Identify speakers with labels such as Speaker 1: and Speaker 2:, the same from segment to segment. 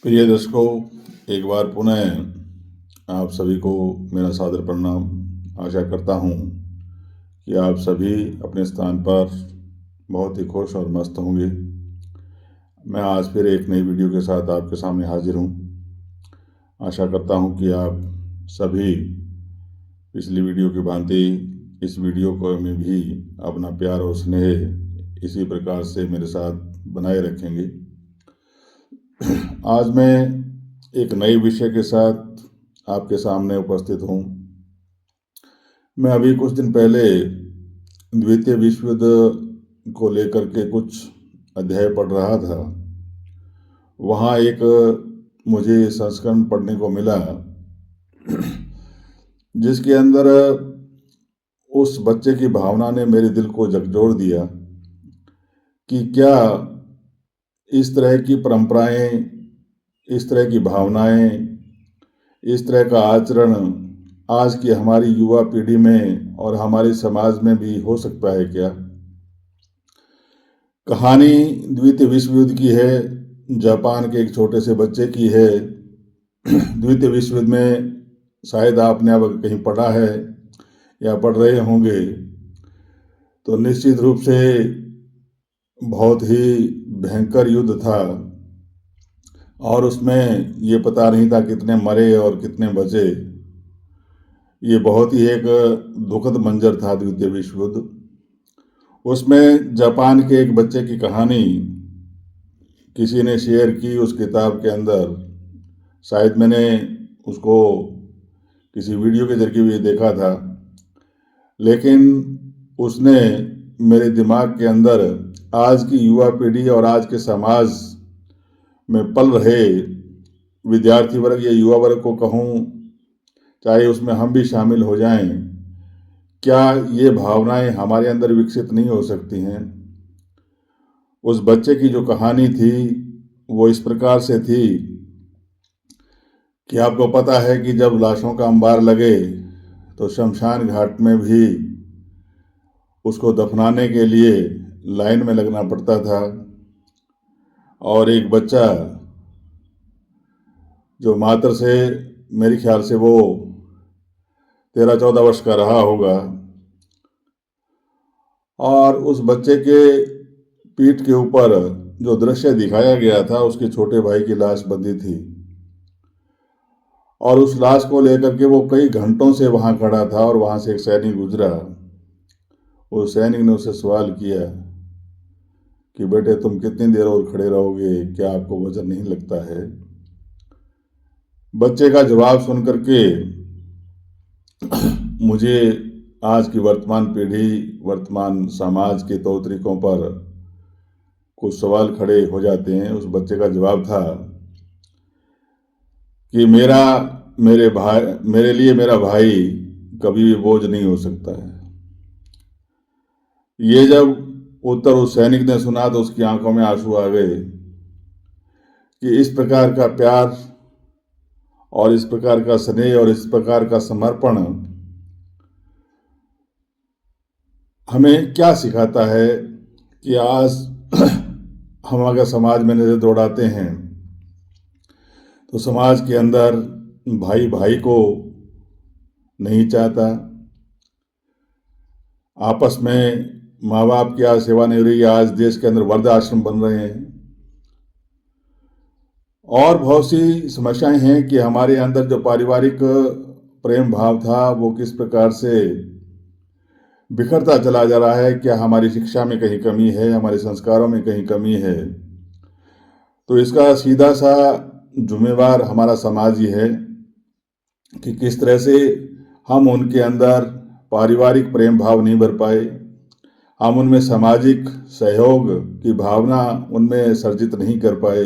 Speaker 1: प्रिय दर्शकों, एक बार पुनः आप सभी को मेरा सादर प्रणाम। आशा करता हूँ कि आप सभी अपने स्थान पर बहुत ही खुश और मस्त होंगे। मैं आज फिर एक नई वीडियो के साथ आपके सामने हाजिर हूँ। आशा करता हूँ कि आप सभी पिछली वीडियो की भांति इस वीडियो को में भी अपना प्यार और स्नेह इसी प्रकार से मेरे साथ बनाए रखेंगे। आज मैं एक नए विषय के साथ आपके सामने उपस्थित हूँ। मैं अभी कुछ दिन पहले द्वितीय विश्व युद्ध को लेकर के कुछ अध्याय पढ़ रहा था। वहाँ एक मुझे संस्करण पढ़ने को मिला जिसके अंदर उस बच्चे की भावना ने मेरे दिल को झकझोर दिया कि क्या इस तरह की परंपराएं, इस तरह की भावनाएं, इस तरह का आचरण आज की हमारी युवा पीढ़ी में और हमारे समाज में भी हो सकता है क्या। कहानी द्वितीय विश्व युद्ध की है, जापान के एक छोटे से बच्चे की है। द्वितीय विश्व युद्ध में शायद आपने अब कहीं पढ़ा है या पढ़ रहे होंगे, तो निश्चित रूप से बहुत ही भयंकर युद्ध था और उसमें ये पता नहीं था कितने मरे और कितने बचे। ये बहुत ही एक दुखद मंजर था द्वितीय विश्व युद्ध। उसमें जापान के एक बच्चे की कहानी किसी ने शेयर की उस किताब के अंदर। शायद मैंने उसको किसी वीडियो के जरिए भी देखा था, लेकिन उसने मेरे दिमाग के अंदर आज की युवा पीढ़ी और आज के समाज में पल रहे विद्यार्थी वर्ग या युवा वर्ग को कहूँ, चाहे उसमें हम भी शामिल हो जाएं, क्या ये भावनाएं हमारे अंदर विकसित नहीं हो सकती हैं। उस बच्चे की जो कहानी थी वो इस प्रकार से थी कि आपको पता है कि जब लाशों का अंबार लगे तो शमशान घाट में भी उसको दफनाने के लिए लाइन में लगना पड़ता था। और एक बच्चा जो मात्र से मेरे ख्याल से वो 13-14 वर्ष का रहा होगा, और उस बच्चे के पीठ के ऊपर जो दृश्य दिखाया गया था उसके छोटे भाई की लाश बंधी थी और उस लाश को लेकर के वो कई घंटों से वहां खड़ा था और वहां से एक सैनिक गुजरा। उस सैनिक ने उससे सवाल किया कि बेटे तुम कितनी देर और खड़े रहोगे, क्या आपको वजन नहीं लगता है। बच्चे का जवाब सुन करके मुझे आज की वर्तमान पीढ़ी, वर्तमान समाज के तौर तरीकों पर कुछ सवाल खड़े हो जाते हैं। उस बच्चे का जवाब था कि मेरे लिए मेरा भाई कभी भी बोझ नहीं हो सकता है। ये जब उत्तर उस सैनिक ने सुना तो उसकी आंखों में आंसू आ गए कि इस प्रकार का प्यार और इस प्रकार का स्नेह और इस प्रकार का समर्पण हमें क्या सिखाता है कि आज हम अगर समाज में नजर दौड़ाते हैं तो समाज के अंदर भाई भाई को नहीं चाहता। आपस में माँ बाप की आज सेवा नहीं हो रही। आज देश के अंदर वृद्धाश्रम बन रहे हैं और बहुत सी समस्याएं हैं कि हमारे अंदर जो पारिवारिक प्रेम भाव था वो किस प्रकार से बिखरता चला जा रहा है। क्या हमारी शिक्षा में कहीं कमी है, हमारे संस्कारों में कहीं कमी है। तो इसका सीधा सा जिम्मेवार हमारा समाज ही है कि किस तरह से हम उनके अंदर पारिवारिक प्रेम भाव नहीं भर पाए, हम उनमें सामाजिक सहयोग की भावना उनमें सर्जित नहीं कर पाए।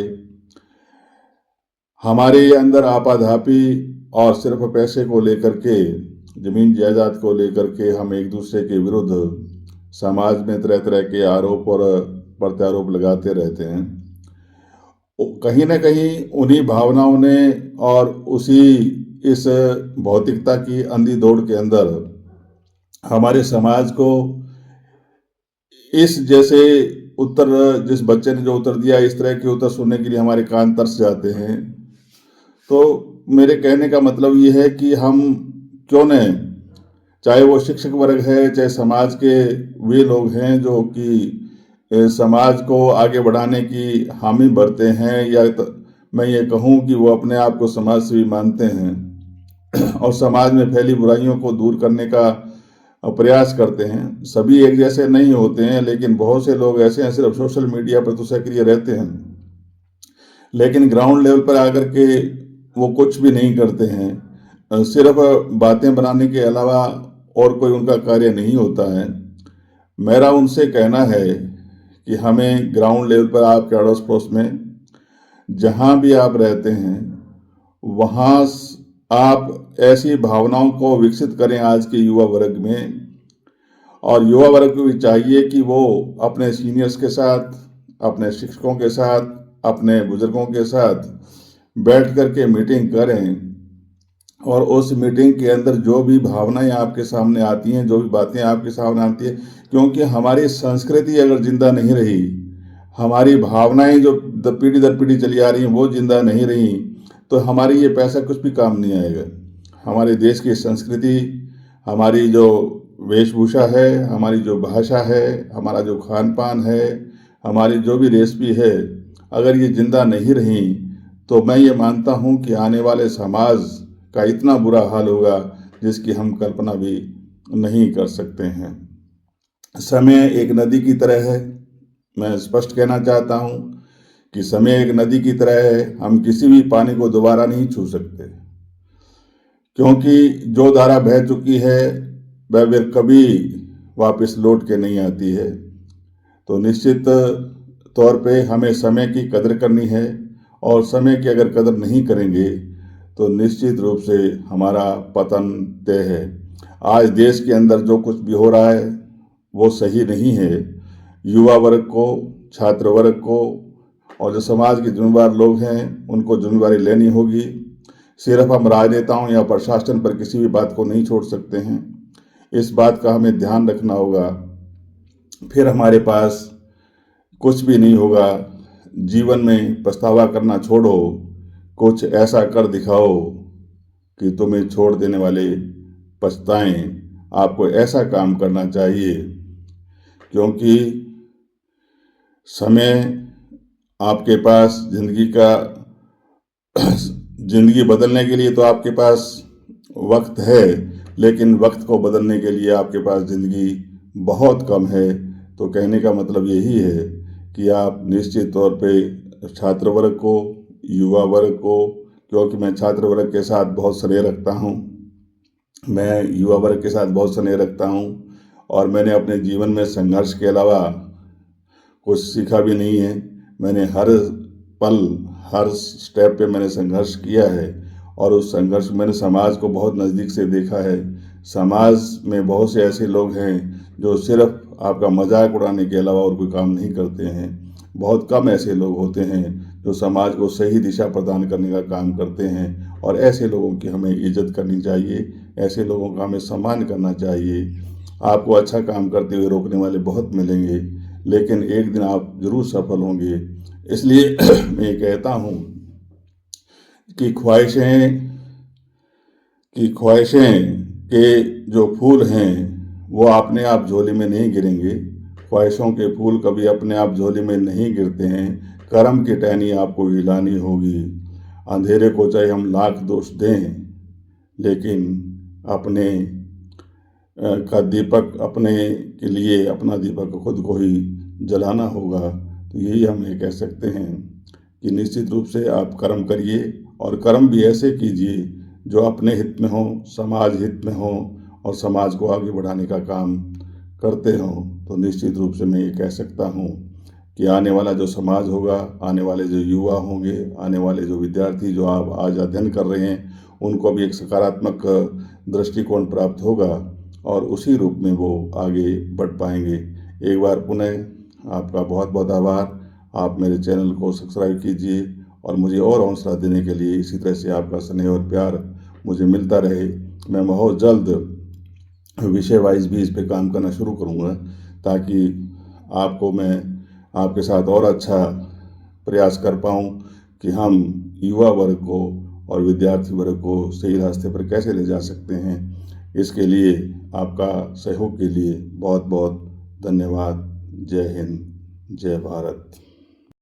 Speaker 1: हमारे अंदर आपाधापी और सिर्फ पैसे को लेकर के, जमीन जायदाद को लेकर के हम एक दूसरे के विरुद्ध समाज में तरह तरह के आरोप और प्रत्यारोप लगाते रहते हैं। कहीं ना कहीं उन्हीं भावनाओं ने और उसी इस भौतिकता की अंधी दौड़ के अंदर हमारे समाज को इस जैसे उत्तर, जिस बच्चे ने जो उत्तर दिया, इस तरह के उत्तर सुनने के लिए हमारे कान तरस जाते हैं। तो मेरे कहने का मतलब ये है कि हम क्यों न, चाहे वो शिक्षक वर्ग है, चाहे समाज के वे लोग हैं जो कि समाज को आगे बढ़ाने की हामी भरते हैं, या मैं ये कहूँ कि वो अपने आप को समाज सेवी मानते हैं और समाज में फैली बुराइयों को दूर करने का प्रयास करते हैं। सभी एक जैसे नहीं होते हैं, लेकिन बहुत से लोग ऐसे हैं सिर्फ सोशल मीडिया पर तो सक्रिय रहते हैं, लेकिन ग्राउंड लेवल पर आकर के वो कुछ भी नहीं करते हैं। सिर्फ बातें बनाने के अलावा और कोई उनका कार्य नहीं होता है। मेरा उनसे कहना है कि हमें ग्राउंड लेवल पर, आपके अड़ोस पड़ोस में जहाँ भी आप रहते हैं, वहाँ आप ऐसी भावनाओं को विकसित करें आज के युवा वर्ग में। और युवा वर्ग को भी चाहिए कि वो अपने सीनियर्स के साथ, अपने शिक्षकों के साथ, अपने बुजुर्गों के साथ बैठ कर के मीटिंग करें, और उस मीटिंग के अंदर जो भी भावनाएं आपके सामने आती हैं, जो भी बातें आपके सामने आती है, क्योंकि हमारी संस्कृति अगर जिंदा नहीं रही, हमारी भावनाएं जो पीढ़ी दर पीढ़ी चली आ रही हैं वो जिंदा नहीं रही, तो हमारी ये पैसा कुछ भी काम नहीं आएगा। हमारे देश की संस्कृति, हमारी जो वेशभूषा है, हमारी जो भाषा है, हमारा जो खान पान है, हमारी जो भी रेसिपी है, अगर ये जिंदा नहीं रही तो मैं ये मानता हूँ कि आने वाले समाज का इतना बुरा हाल होगा जिसकी हम कल्पना भी नहीं कर सकते हैं। समय एक नदी की तरह है। मैं स्पष्ट कहना चाहता हूँ कि समय एक नदी की तरह है। हम किसी भी पानी को दोबारा नहीं छू सकते, क्योंकि जो धारा बह चुकी है वह फिर कभी वापस लौट के नहीं आती है। तो निश्चित तौर पे हमें समय की कदर करनी है, और समय की अगर कदर नहीं करेंगे तो निश्चित रूप से हमारा पतन तय है। आज देश के अंदर जो कुछ भी हो रहा है वो सही नहीं है। युवा वर्ग को, छात्र वर्ग को और जो समाज के जिम्मेदार लोग हैं उनको जिम्मेदारी लेनी होगी। सिर्फ हम राजनेताओं या प्रशासन पर किसी भी बात को नहीं छोड़ सकते हैं, इस बात का हमें ध्यान रखना होगा। फिर हमारे पास कुछ भी नहीं होगा। जीवन में पछतावा करना छोड़ो, कुछ ऐसा कर दिखाओ कि तुम्हें छोड़ देने वाले पछताएं। आपको ऐसा काम करना चाहिए, क्योंकि समय आपके पास जिंदगी बदलने के लिए तो आपके पास वक्त है, लेकिन वक्त को बदलने के लिए आपके पास जिंदगी बहुत कम है। तो कहने का मतलब यही है कि आप निश्चित तौर पे छात्र वर्ग को, युवा वर्ग को, क्योंकि मैं छात्र वर्ग के साथ बहुत स्नेह रखता हूँ, मैं युवा वर्ग के साथ बहुत स्नेह रखता हूँ, और मैंने अपने जीवन में संघर्ष के अलावा कुछ सीखा भी नहीं है। मैंने हर पल, हर स्टेप पे मैंने संघर्ष किया है, और उस संघर्ष में मैंने समाज को बहुत नज़दीक से देखा है। समाज में बहुत से ऐसे लोग हैं जो सिर्फ आपका मजाक उड़ाने के अलावा और कोई काम नहीं करते हैं। बहुत कम ऐसे लोग होते हैं जो समाज को सही दिशा प्रदान करने का काम करते हैं, और ऐसे लोगों की हमें इज्जत करनी चाहिए, ऐसे लोगों का हमें सम्मान करना चाहिए। आपको अच्छा काम करते हुए रोकने वाले बहुत मिलेंगे, लेकिन एक दिन आप जरूर सफल होंगे। इसलिए मैं ये कहता हूँ कि ख्वाहिशें के जो फूल हैं वो अपने आप झोली में नहीं गिरेंगे। ख्वाहिशों के फूल कभी अपने आप झोली में नहीं गिरते हैं। कर्म की टहनी आपको हिलानी होगी। अंधेरे को चाहे हम लाख दोष दें, लेकिन अपने का दीपक अपने के लिए, अपना दीपक खुद को ही जलाना होगा। तो यही हम ये कह सकते हैं कि निश्चित रूप से आप कर्म करिए, और कर्म भी ऐसे कीजिए जो अपने हित में हो, समाज हित में हो, और समाज को आगे बढ़ाने का काम करते हों। तो निश्चित रूप से मैं ये कह सकता हूँ कि आने वाला जो समाज होगा, आने वाले जो युवा होंगे, आने वाले जो विद्यार्थी जो आप आज अध्ययन कर रहे हैं, उनको भी एक सकारात्मक दृष्टिकोण प्राप्त होगा, और उसी रूप में वो आगे बढ़ पाएंगे। एक बार पुनः आपका बहुत बहुत आभार। आप मेरे चैनल को सब्सक्राइब कीजिए, और मुझे और हौसला देने के लिए इसी तरह से आपका स्नेह और प्यार मुझे मिलता रहे। मैं बहुत जल्द विषय वाइज भी इस पे काम करना शुरू करूँगा, ताकि आपको मैं आपके साथ और अच्छा प्रयास कर पाऊँ कि हम युवा वर्ग को और विद्यार्थी वर्ग को सही रास्ते पर कैसे ले जा सकते हैं। इसके लिए आपका सहयोग के लिए बहुत बहुत धन्यवाद। जय हिंद, जय भारत।